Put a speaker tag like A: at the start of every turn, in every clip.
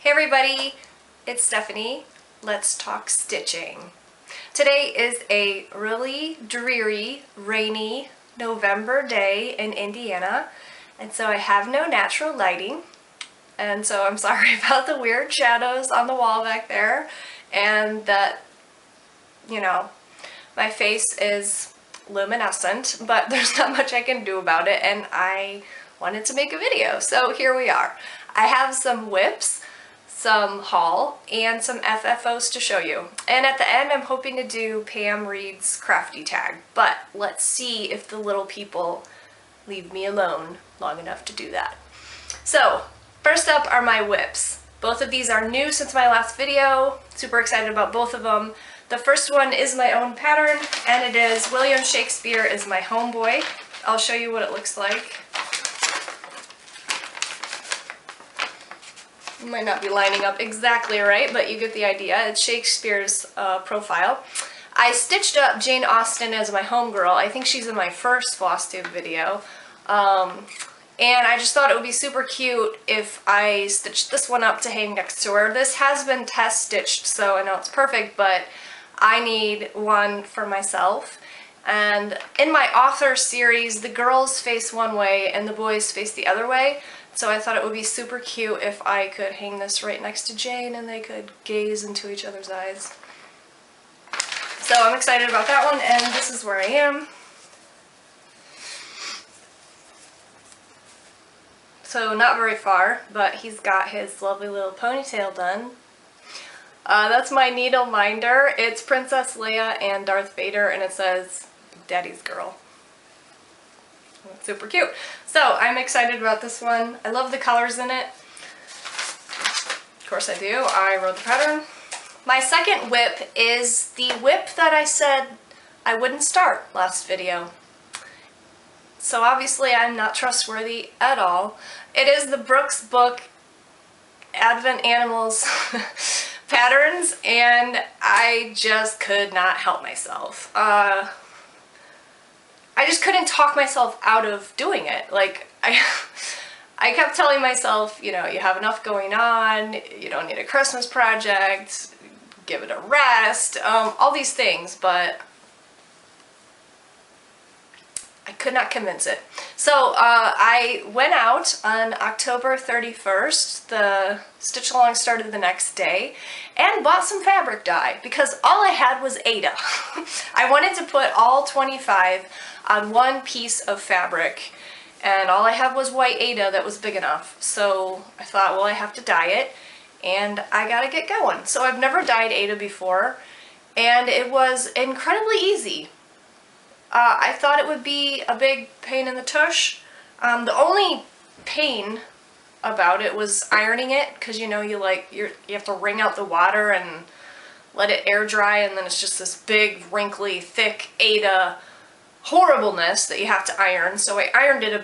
A: Hey everybody, it's Stephanie. Let's talk stitching. Today is a really dreary, rainy November day in Indiana, and so I have no natural lighting, and so I'm sorry about the weird shadows on the wall back there, and that, you know, my face is luminescent, but there's not much I can do about it, and I wanted to make a video, so here we are. I have some WIPS, some haul, and some FFOs to show you. And at the end, I'm hoping to do Pam Reed's crafty tag, but let's see if the little people leave me alone long enough to do that. So, first up are my WIPS. Both of these are new since my last video. Super excited about both of them. The first one is my own pattern, and it is William Shakespeare is my homeboy. I'll show you what it looks like. It might not be lining up exactly right, but you get the idea. It's Shakespeare's profile. I stitched up Jane Austen as my homegirl. I think she's in my first Flosstube video. And I just thought it would be super cute if I stitched this one up to hang next to her. This has been test stitched, so I know it's perfect, but I need one for myself. And in my author series, the girls face one way and the boys face the other way. So I thought it would be super cute if I could hang this right next to Jane and they could gaze into each other's eyes. So I'm excited about that one, and this is where I am. So not very far, but he's got his lovely little ponytail done. That's my needle minder. It's Princess Leia and Darth Vader, and it says, Daddy's girl. It's super cute. So I'm excited about this one. I love the colors in it. Of course I do. I wrote the pattern. My second WIP is the WIP that I said I wouldn't start last video. So obviously I'm not trustworthy at all. It is the Brooks Book Advent Animals patterns, and I just could not help myself. I just couldn't talk myself out of doing it. Like, I kept telling myself, you know, you have enough going on, you don't need a Christmas project, give it a rest, all these things, but I could not convince it. So I went out on October 31st, the stitch along started the next day, and bought some fabric dye because all I had was Aida. I wanted to put all 25 on one piece of fabric, and all I had was white Aida that was big enough. So I thought, well, I have to dye it, and I gotta get going. So I've never dyed Aida before, and it was incredibly easy. I thought it would be a big pain in the tush. The only pain about it was ironing it, because you know you have to wring out the water and let it air dry, and then it's just this big wrinkly thick Aida horribleness that you have to iron. So I ironed it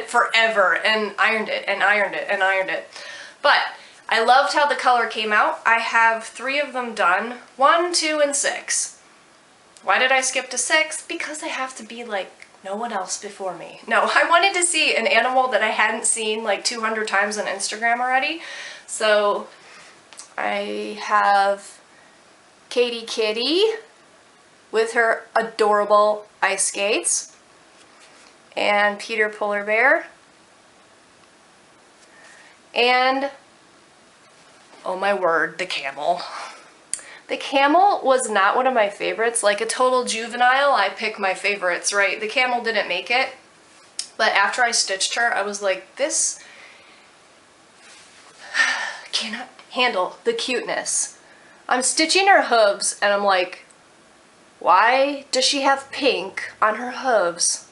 A: forever and ironed it and ironed it and ironed it. But I loved how the color came out. I have 3 of them done, 1, 2, and 6. Why did I skip to 6? Because I have to be like no one else before me. No, I wanted to see an animal that I hadn't seen like 200 times on Instagram already. So I have Katie Kitty with her adorable ice skates, and Peter Polar Bear, and oh my word, the camel. The camel was not one of my favorites. Like a total juvenile, I pick my favorites, right? The camel didn't make it, but after I stitched her, I was like, this cannot handle the cuteness. I'm stitching her hooves, and I'm like, why does she have pink on her hooves?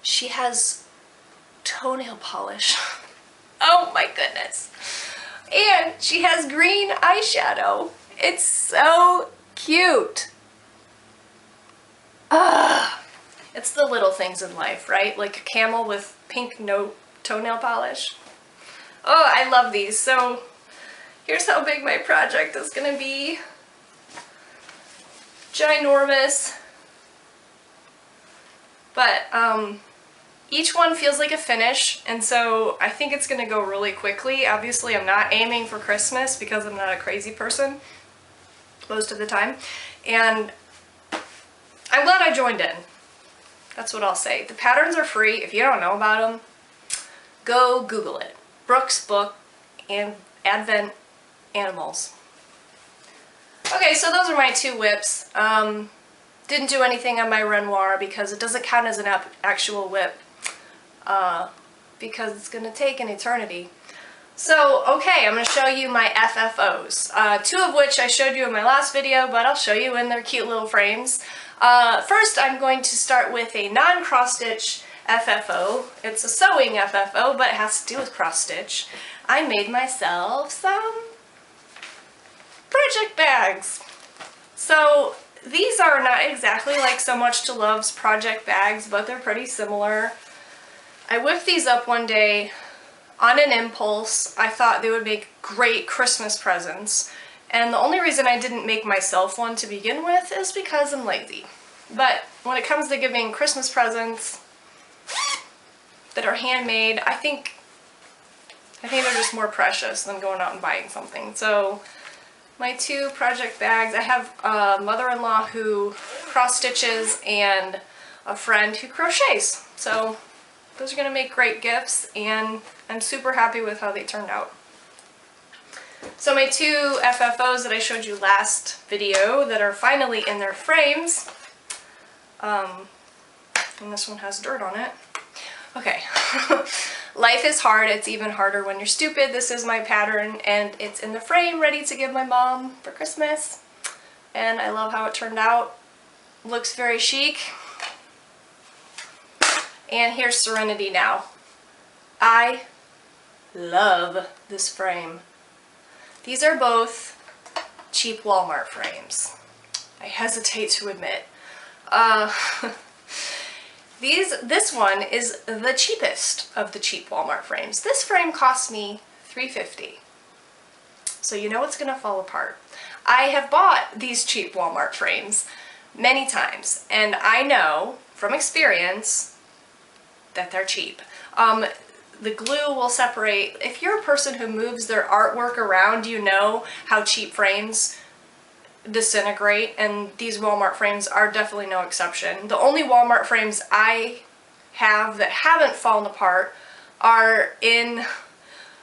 A: She has toenail polish. Oh my goodness. And she has green eyeshadow. It's so cute. It's the little things in life, right? Like a camel with pink toenail polish. Oh, I love these. So here's how big my project is gonna be. Ginormous. But Each one feels like a finish, and so I think it's gonna go really quickly. Obviously, I'm not aiming for Christmas because I'm not a crazy person most of the time, and I'm glad I joined in. That's what I'll say. The patterns are free. If you don't know about them, go Google it. Brooks book and Advent Animals. Okay, so those are my 2 WIPs. Didn't do anything on my Renoir because it doesn't count as an actual WIP. Because it's going to take an eternity. So, okay, I'm going to show you my FFOs. 2 of which I showed you in my last video, but I'll show you in their cute little frames. First, I'm going to start with a non-cross-stitch FFO. It's a sewing FFO, but it has to do with cross-stitch. I made myself some project bags. So, these are not exactly like So Much to Love's project bags, but they're pretty similar. I whipped these up one day on an impulse. I thought they would make great Christmas presents, and the only reason I didn't make myself one to begin with is because I'm lazy. But when it comes to giving Christmas presents that are handmade, I think they're just more precious than going out and buying something. So my 2 project bags, I have a mother-in-law who cross-stitches and a friend who crochets. So those are going to make great gifts, and I'm super happy with how they turned out. So my 2 FFOs that I showed you last video that are finally in their frames, and this one has dirt on it. Okay. Life is hard. It's even harder when you're stupid. This is my pattern, and it's in the frame ready to give my mom for Christmas. And I love how it turned out. Looks very chic. And here's Serenity now. I love this frame. These are both cheap Walmart frames. I hesitate to admit. This one is the cheapest of the cheap Walmart frames. This frame cost me $3.50. So you know it's gonna fall apart. I have bought these cheap Walmart frames many times, and I know from experience that they're cheap. The glue will separate. If you're a person who moves their artwork around, you know how cheap frames disintegrate, and these Walmart frames are definitely no exception. The only Walmart frames I have that haven't fallen apart are in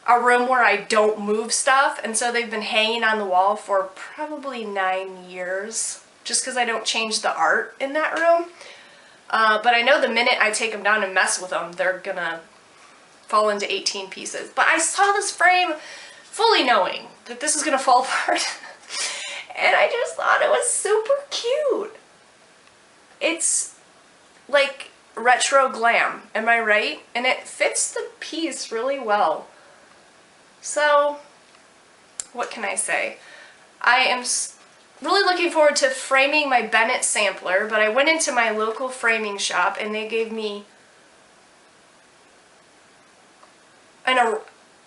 A: a room where I don't move stuff, and so they've been hanging on the wall for probably 9 years, just because I don't change the art in that room. But I know the minute I take them down and mess with them, they're gonna fall into 18 pieces. But I saw this frame fully knowing that this is gonna fall apart. And I just thought it was super cute. It's like retro glam, am I right? And it fits the piece really well. So, what can I say? I am really looking forward to framing my Bennett sampler, but I went into my local framing shop and they gave me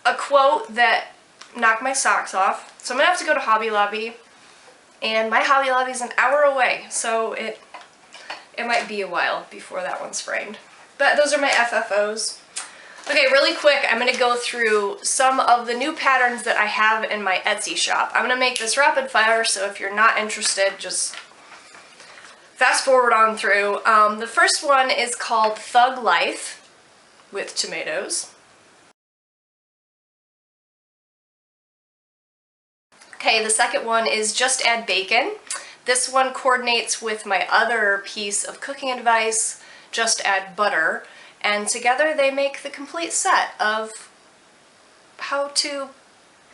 A: a quote that knocked my socks off. So I'm gonna have to go to Hobby Lobby, and my Hobby Lobby is an hour away, so it might be a while before that one's framed. But those are my FFOs. Okay, really quick, I'm going to go through some of the new patterns that I have in my Etsy shop. I'm going to make this rapid fire, so if you're not interested, just fast forward on through. The first one is called Thug Life with tomatoes. Okay, the second one is Just Add Bacon. This one coordinates with my other piece of cooking advice, Just Add Butter. And together they make the complete set of how to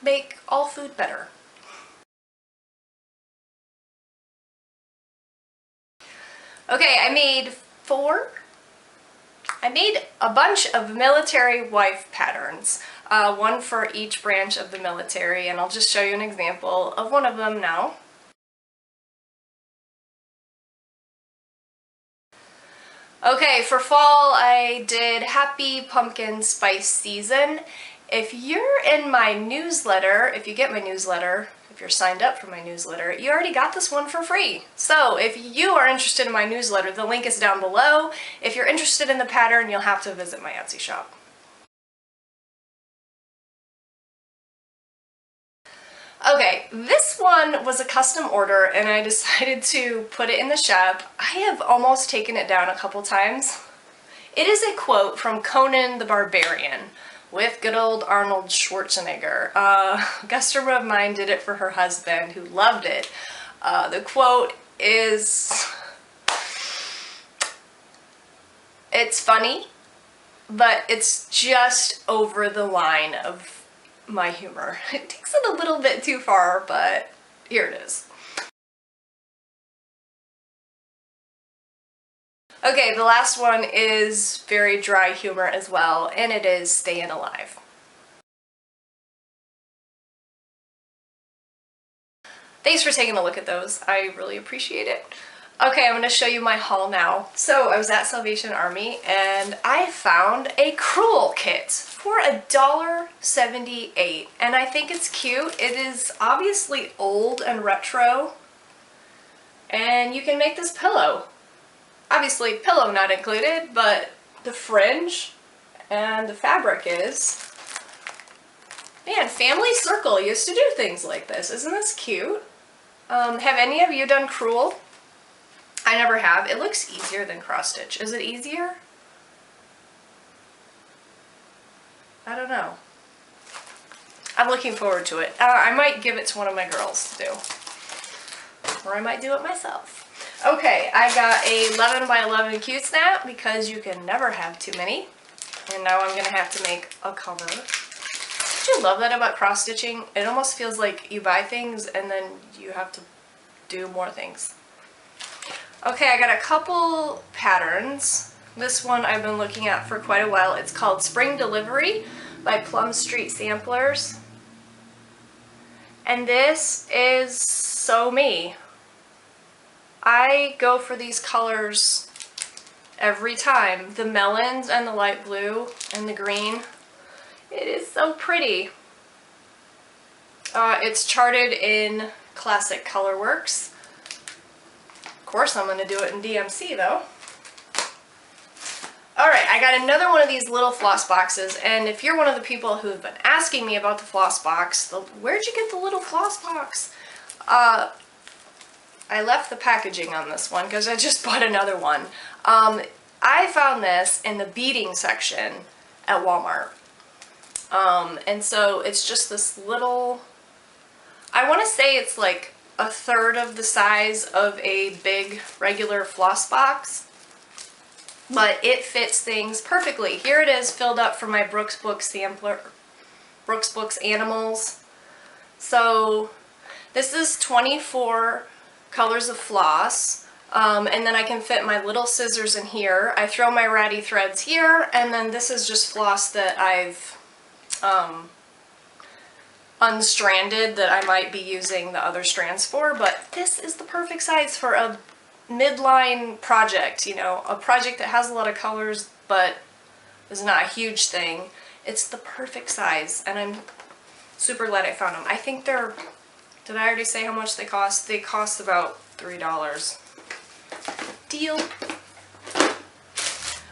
A: make all food better. Okay, I made a bunch of military wife patterns, one for each branch of the military, and I'll just show you an example of one of them now. Okay, for fall I did Happy Pumpkin Spice Season. If you're in my newsletter, if you get my newsletter, if you're signed up for my newsletter, you already got this one for free. So if you are interested in my newsletter, the link is down below. If you're interested in the pattern, you'll have to visit my Etsy shop. Okay, this one was a custom order and I decided to put it in the shop. I have almost taken it down a couple times. It is a quote from Conan the Barbarian with good old Arnold Schwarzenegger. A customer of mine did it for her husband who loved it. The quote is, it's funny, but it's just over the line of my humor. It takes it a little bit too far, but here it is. Okay, the last one is very dry humor as well, and it is Staying Alive. Thanks for taking a look at those. I really appreciate it. Okay, I'm going to show you my haul now. So I was at Salvation Army and I found a Cruel kit for $1.78, and I think it's cute. It is obviously old and retro, and you can make this pillow. Obviously pillow not included, but the fringe and the fabric is. Man, Family Circle used to do things like this. Isn't this cute? Have any of you done Cruel? I never have. It looks easier than cross stitch. Is it easier? I don't know. I'm looking forward to it. I might give it to one of my girls to do. Or I might do it myself. Okay, I got a 11 by 11 cute snap because you can never have too many. And now I'm going to have to make a cover. Don't you love that about cross stitching? It almost feels like you buy things and then you have to do more things. Okay, I got a couple patterns. This one I've been looking at for quite a while. It's called Spring Delivery by Plum Street Samplers. And this is so me. I go for these colors every time. The melons and the light blue and the green. It is so pretty. It's charted in Classic Colorworks. Of course I'm going to do it in DMC though. Alright, I got another one of these little floss boxes, and if you're one of the people who have been asking me about the floss box, where'd you get the little floss box? I left the packaging on this one because I just bought another one. I found this in the beading section at Walmart. And so it's just this little, I want to say it's like a third of the size of a big regular floss box, but it fits things perfectly. Here it is filled up for my Brooks Books sampler, Brooks Books Animals. So this is 24 colors of floss, and then I can fit my little scissors in here. I throw my ratty threads here, and then this is just floss that I've unstranded that I might be using the other strands for, but this is the perfect size for a midline project, you know, a project that has a lot of colors but is not a huge thing. It's the perfect size, and I'm super glad I found them. I think they're, did I already say how much they cost? They cost about $3. Deal.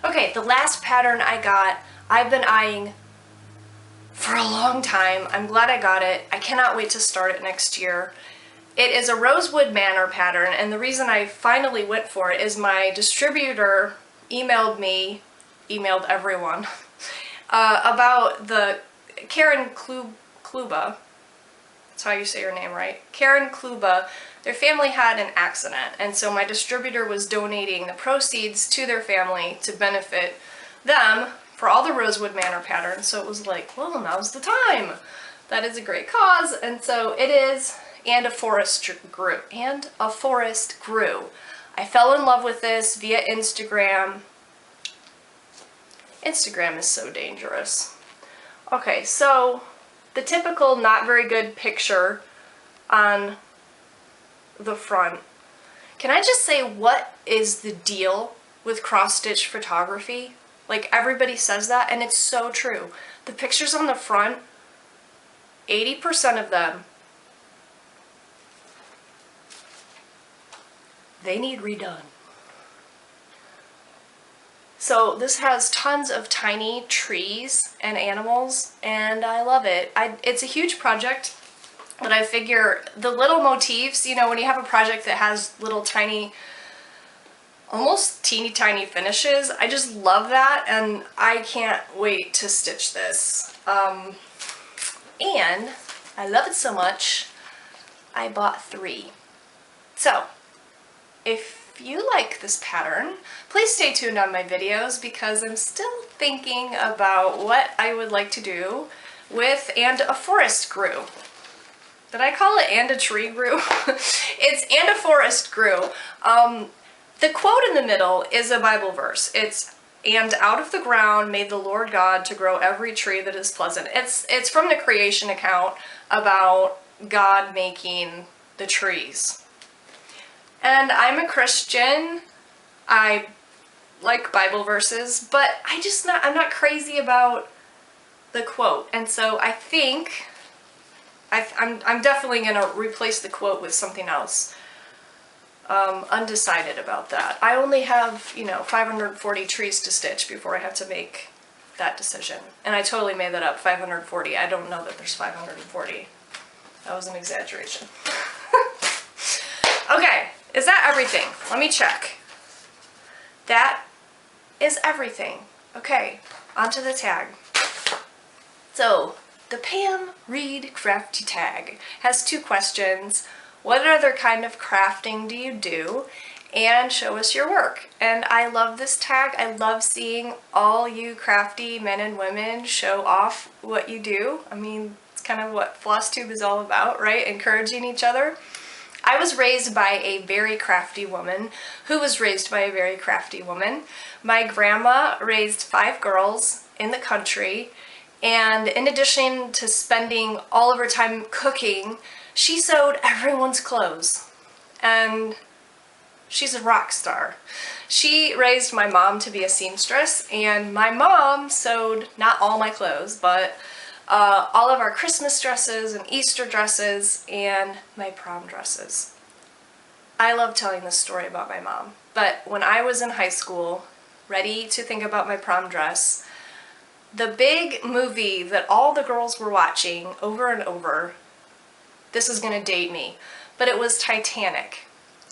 A: Okay, the last pattern I got, I've been eyeing for a long time. I'm glad I got it. I cannot wait to start it next year. It is a Rosewood Manor pattern, and the reason I finally went for it is my distributor emailed me, emailed everyone, about the Karen Kluba, that's how you say your name, right? Karen Kluba, their family had an accident, and so my distributor was donating the proceeds to their family to benefit them for all the Rosewood Manor patterns. So it was like, well, now's the time. That is a great cause, and so it is. And a forest grew. And a forest grew. I fell in love with this via Instagram. Instagram is so dangerous. Okay, so the typical not very good picture on the front. Can I just say, what is the deal with cross-stitch photography? Like, everybody says that, and it's so true. The pictures on the front, 80% of them they need redone. So this has tons of tiny trees and animals, and I love it. It's a huge project, but I figure the little motifs, you know, when you have a project that has little tiny, almost teeny tiny finishes, I just love that, and I can't wait to stitch this. And I love it so much, I bought 3. So, if you like this pattern, please stay tuned on my videos because I'm still thinking about what I would like to do with "and a forest grew." Did I call it "and a tree grew"? It's "and a forest grew." The quote in the middle is a Bible verse. It's, "And out of the ground made the Lord God to grow every tree that is pleasant." It's from the creation account about God making the trees. And I'm a Christian. I like Bible verses, but I'm not crazy about the quote. And so I think I'm definitely gonna replace the quote with something else. Undecided about that. I only have, you know, 540 trees to stitch before I have to make that decision. And I totally made that up, 540. I don't know that there's 540. That was an exaggeration. Okay, is that everything? Let me check. That is everything. Okay, onto the tag. So, the Pam Reed Crafty tag has 2 questions. What other kind of crafting do you do? And show us your work. And I love this tag. I love seeing all you crafty men and women show off what you do. I mean, it's kind of what Flosstube is all about, right? Encouraging each other. I was raised by a very crafty woman who was raised by a very crafty woman. My grandma raised 5 girls in the country, and in addition to spending all of her time cooking, she sewed everyone's clothes. And she's a rock star. She raised my mom to be a seamstress, and my mom sewed not all my clothes, but all of our Christmas dresses and Easter dresses and my prom dresses. I love telling this story about my mom, but when I was in high school, ready to think about my prom dress, the big movie that all the girls were watching over and over, this is gonna date me, but it was Titanic.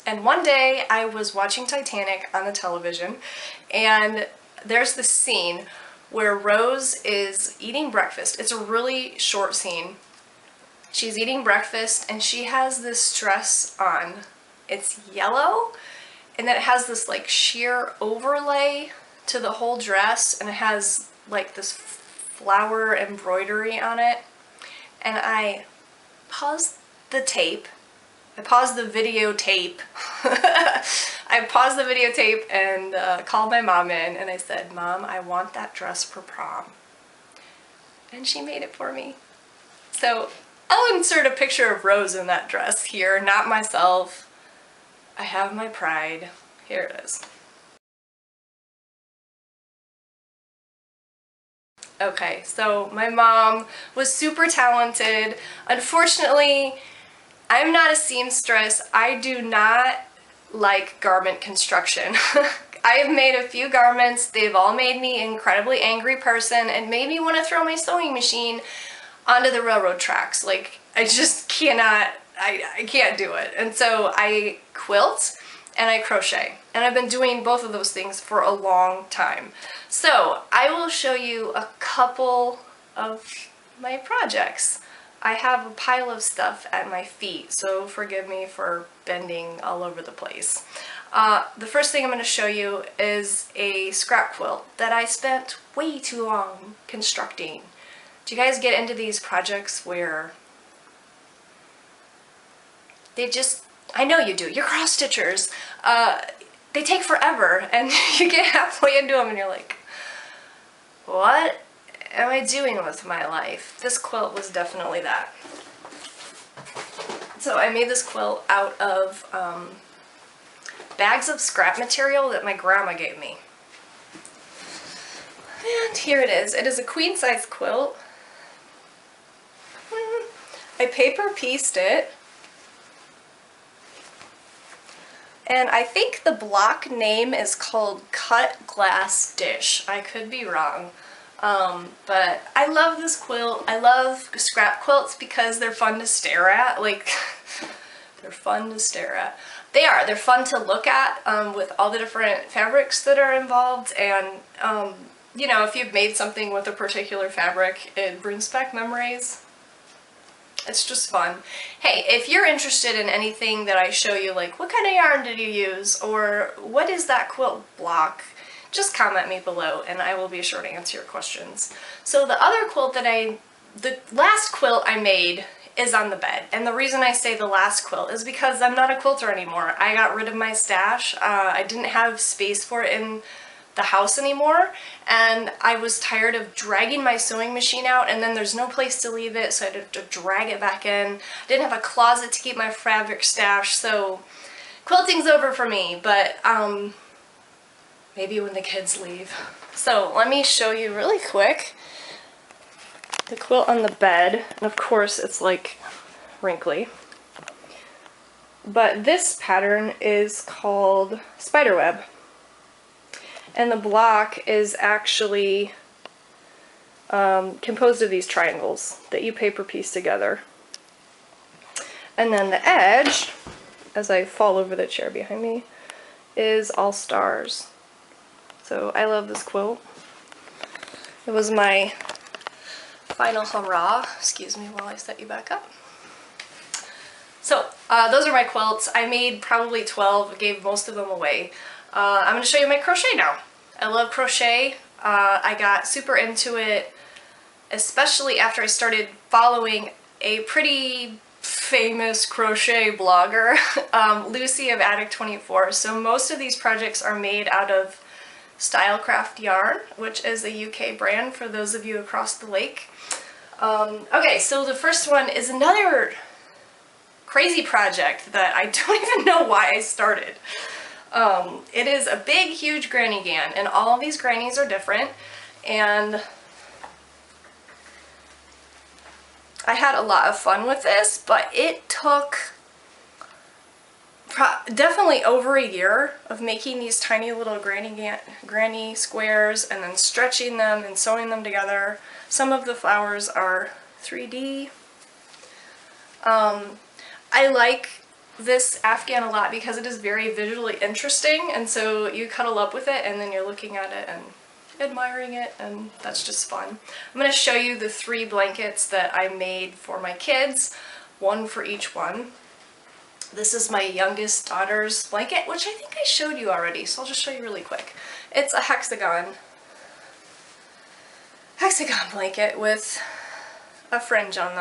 A: And one day I was watching Titanic on the television, and there's this scene where Rose is eating breakfast. It's a really short scene. She's eating breakfast and she has this dress on. It's yellow, and then it has this like sheer overlay to the whole dress, and it has like this flower embroidery on it. And I paused the tape. I paused the videotape. I paused the videotape and called my mom in, and I said, "Mom, I want that dress for prom." And she made it for me. So I'll insert a picture of Rose in that dress here, not myself. I have my pride. Here it is. Okay, so my mom was super talented. Unfortunately, I'm not a seamstress. I do not like garment construction. I have made a few garments. They've all made me an incredibly angry person and made me want to throw my sewing machine onto the railroad tracks. Like, I just cannot, I can't do it. And so I quilt and I crochet. And I've been doing both of those things for a long time. So I will show you a couple of my projects. I have a pile of stuff at my feet, so forgive me for bending all over the place. The first thing I'm going to show you is a scrap quilt that I spent way too long constructing. Do you guys get into these projects where they just, I know you do, you're cross stitchers, they take forever and you get halfway into them and you're like, what am I doing with my life? This quilt was definitely that. So I made this quilt out of bags of scrap material that my grandma gave me. And here it is. It is a queen size quilt. I paper pieced it. And I think the block name is called Cut Glass Dish. I could be wrong. But I love this quilt. I love scrap quilts because they're fun to stare at. Like, they're fun to stare at. They are. They're fun to look at with all the different fabrics that are involved. And, you know, if you've made something with a particular fabric, it brings back memories. It's just fun. Hey, if you're interested in anything that I show you, like what kind of yarn did you use, or what is that quilt block, just comment me below and I will be sure to answer your questions. So the other quilt that the last quilt I made is on the bed. And the reason I say the last quilt is because I'm not a quilter anymore. I got rid of my stash. I didn't have space for it in the house anymore, and I was tired of dragging my sewing machine out and then there's no place to leave it, so I had to drag it back in. I didn't have a closet to keep my fabric stash, so quilting's over for me, but maybe when the kids leave. So let me show you really quick the quilt on the bed, and of course it's like wrinkly. But this pattern is called Spiderweb. And the block is actually composed of these triangles that you paper piece together. And then the edge, as I fall over the chair behind me, is all stars. So I love this quilt. It was my final hurrah. Excuse me while I set you back up. So those are my quilts. I made probably 12, gave most of them away. I'm going to show you my crochet now. I love crochet. I got super into it, especially after I started following a pretty famous crochet blogger, Lucy of Attic 24. So most of these projects are made out of CRAFTY yarn, which is a UK brand for those of you across the lake. Okay, so the first one is another crazy project that I don't even know why I started. It is a big, huge granny gan, and all of these grannies are different, and I had a lot of fun with this, but it took definitely over a year of making these tiny little granny squares and then stretching them and sewing them together. Some of the flowers are 3D. I like this Afghan a lot because it is very visually interesting, and so you cuddle up with it and then you're looking at it and admiring it, and that's just fun. I'm going to show you the 3 blankets that I made for my kids, one for each one. This is my youngest daughter's blanket, which I think I showed you already, so I'll just show you really quick. It's a hexagon blanket with a fringe on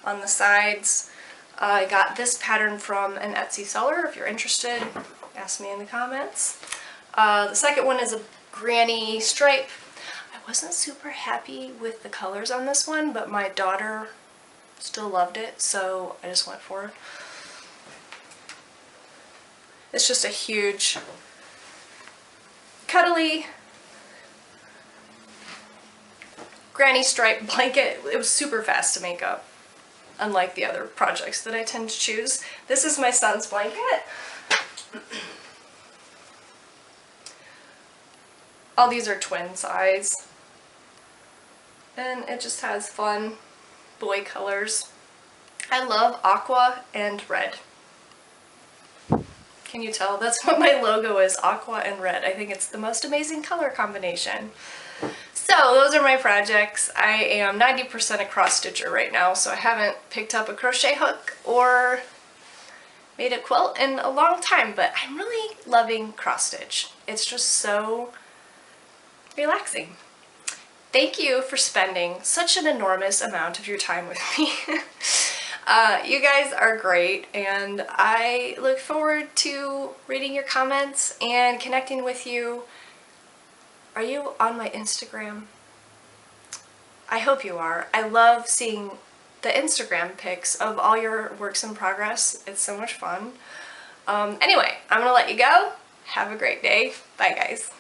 A: the sides. I got this pattern from an Etsy seller. If you're interested, ask me in the comments. The second one is a granny stripe. I wasn't super happy with the colors on this one, but my daughter still loved it, so I just went for it. It's just a huge, cuddly granny stripe blanket. It was super fast to make up, unlike the other projects that I tend to choose. This is my son's blanket. All these are twin size. And it just has fun boy colors. I love aqua and red. Can you tell? That's what my logo is, aqua and red. I think it's the most amazing color combination. So those are my projects. I am 90% a cross stitcher right now, so I haven't picked up a crochet hook or made a quilt in a long time, but I'm really loving cross stitch. It's just so relaxing. Thank you for spending such an enormous amount of your time with me. You guys are great, and I look forward to reading your comments and connecting with you. Are you on my Instagram? I hope you are. I love seeing the Instagram pics of all your works in progress. It's so much fun. Anyway, I'm gonna let you go. Have a great day. Bye, guys.